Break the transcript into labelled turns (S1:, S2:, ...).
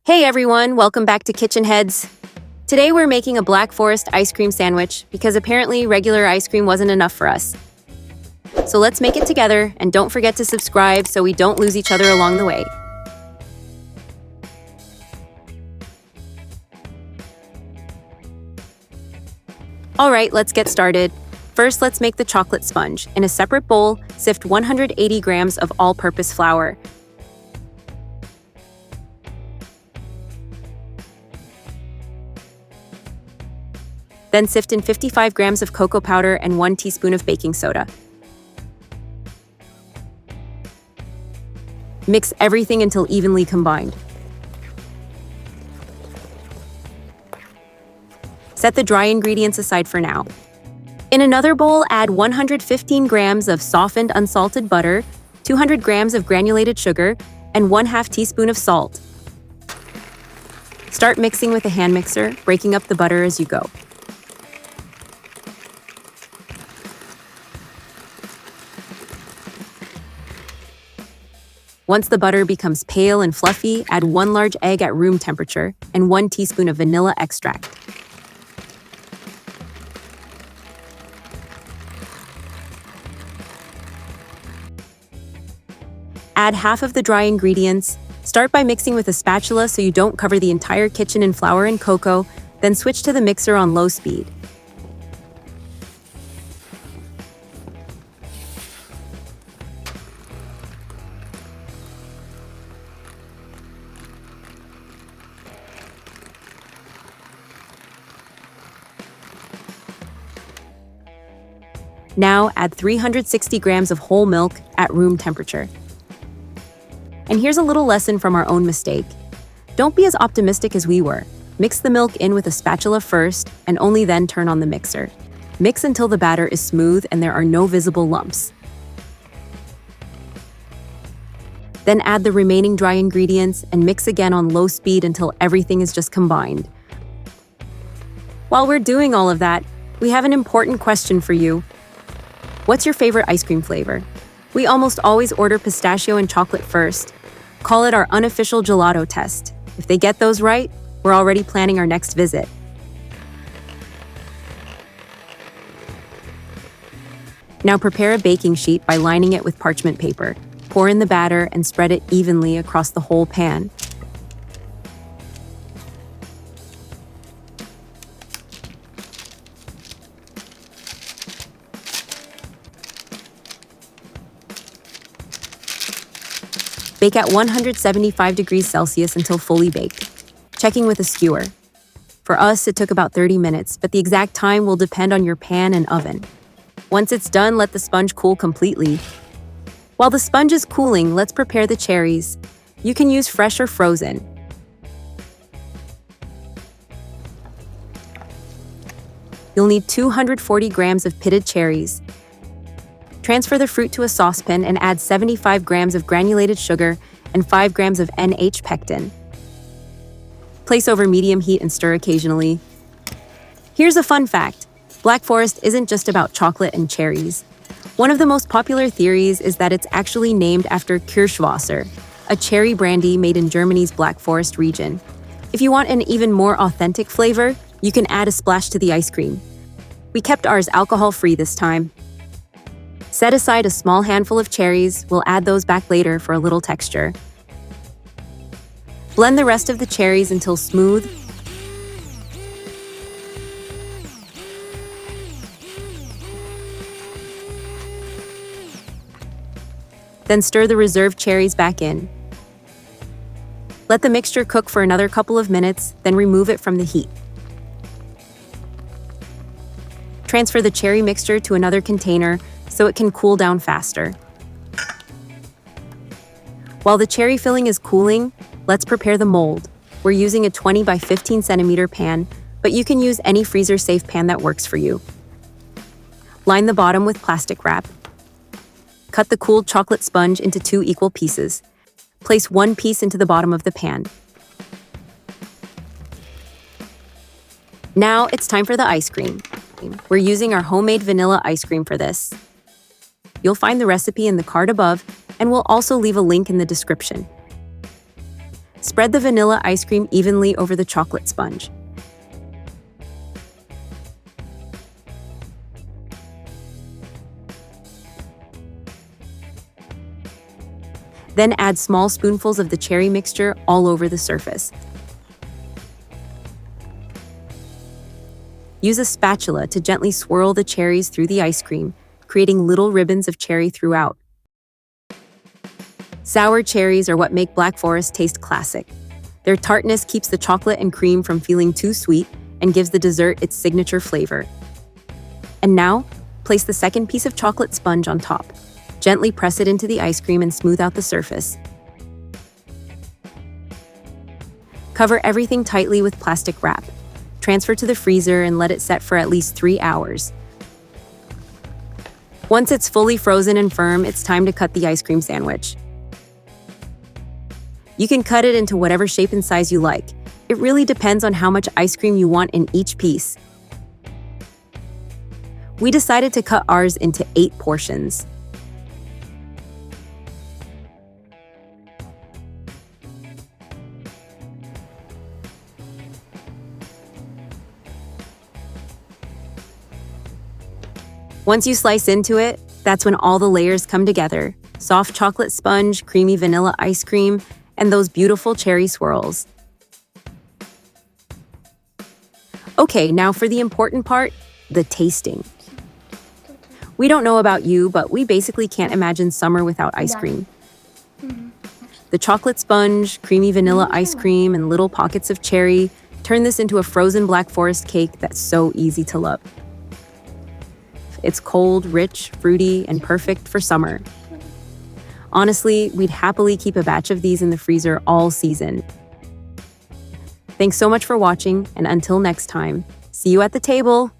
S1: Hey everyone, welcome back to KitchenHeads. Today we're making a Black Forest ice cream sandwich because apparently regular ice cream wasn't enough for us. So let's make it together, and don't forget to subscribe so we don't lose each other along the way. Alright, let's get started. First, let's make the chocolate sponge. In a separate bowl, sift 180 grams of all-purpose flour. Then sift in 55 grams of cocoa powder and 1 teaspoon of baking soda. Mix everything until evenly combined. Set the dry ingredients aside for now. In another bowl, add 115 grams of softened unsalted butter, 200 grams of granulated sugar, and 1/2 teaspoon of salt. Start mixing with a hand mixer, breaking up the butter as you go. Once the butter becomes pale and fluffy, add 1 large egg at room temperature and 1 teaspoon of vanilla extract. Add half of the dry ingredients. Start by mixing with a spatula so you don't cover the entire kitchen in flour and cocoa, then switch to the mixer on low speed. Now add 360 grams of whole milk at room temperature. And here's a little lesson from our own mistake. Don't be as optimistic as we were. Mix the milk in with a spatula first and only then turn on the mixer. Mix until the batter is smooth and there are no visible lumps. Then add the remaining dry ingredients and mix again on low speed until everything is just combined. While we're doing all of that, we have an important question for you. What's your favorite ice cream flavor? We almost always order pistachio and chocolate first. Call it our unofficial gelato test. If they get those right, we're already planning our next visit. Now prepare a baking sheet by lining it with parchment paper. Pour in the batter and spread it evenly across the whole pan. Bake at 175 degrees Celsius until fully baked, checking with a skewer. For us, it took about 30 minutes, but the exact time will depend on your pan and oven. Once it's done, let the sponge cool completely. While the sponge is cooling, let's prepare the cherries. You can use fresh or frozen. You'll need 240 grams of pitted cherries. Transfer the fruit to a saucepan and add 75 grams of granulated sugar and 5 grams of NH pectin. Place over medium heat and stir occasionally. Here's a fun fact. Black Forest isn't just about chocolate and cherries. One of the most popular theories is that it's actually named after Kirschwasser, a cherry brandy made in Germany's Black Forest region. If you want an even more authentic flavor, you can add a splash to the ice cream. We kept ours alcohol-free this time. Set aside a small handful of cherries. We'll add those back later for a little texture. Blend the rest of the cherries until smooth. Then stir the reserved cherries back in. Let the mixture cook for another couple of minutes, then remove it from the heat. Transfer the cherry mixture to another container so it can cool down faster. While the cherry filling is cooling, let's prepare the mold. We're using a 20 by 15 centimeter pan, but you can use any freezer-safe pan that works for you. Line the bottom with plastic wrap. Cut the cooled chocolate sponge into 2 equal pieces. Place 1 piece into the bottom of the pan. Now it's time for the ice cream. We're using our homemade vanilla ice cream for this. You'll find the recipe in the card above, and we'll also leave a link in the description. Spread the vanilla ice cream evenly over the chocolate sponge. Then add small spoonfuls of the cherry mixture all over the surface. Use a spatula to gently swirl the cherries through the ice cream, creating little ribbons of cherry throughout. Sour cherries are what make Black Forest taste classic. Their tartness keeps the chocolate and cream from feeling too sweet and gives the dessert its signature flavor. And now, place the second piece of chocolate sponge on top. Gently press it into the ice cream and smooth out the surface. Cover everything tightly with plastic wrap. Transfer to the freezer and let it set for at least 3 hours. Once it's fully frozen and firm, it's time to cut the ice cream sandwich. You can cut it into whatever shape and size you like. It really depends on how much ice cream you want in each piece. We decided to cut ours into 8 portions. Once you slice into it, that's when all the layers come together. Soft chocolate sponge, creamy vanilla ice cream, and those beautiful cherry swirls. Okay, now for the important part, the tasting. We don't know about you, but we basically can't imagine summer without ice cream. The chocolate sponge, creamy vanilla ice cream, and little pockets of cherry turn this into a frozen Black Forest cake that's so easy to love. It's cold, rich, fruity, and perfect for summer. Honestly, we'd happily keep a batch of these in the freezer all season. Thanks so much for watching, and until next time, see you at the table!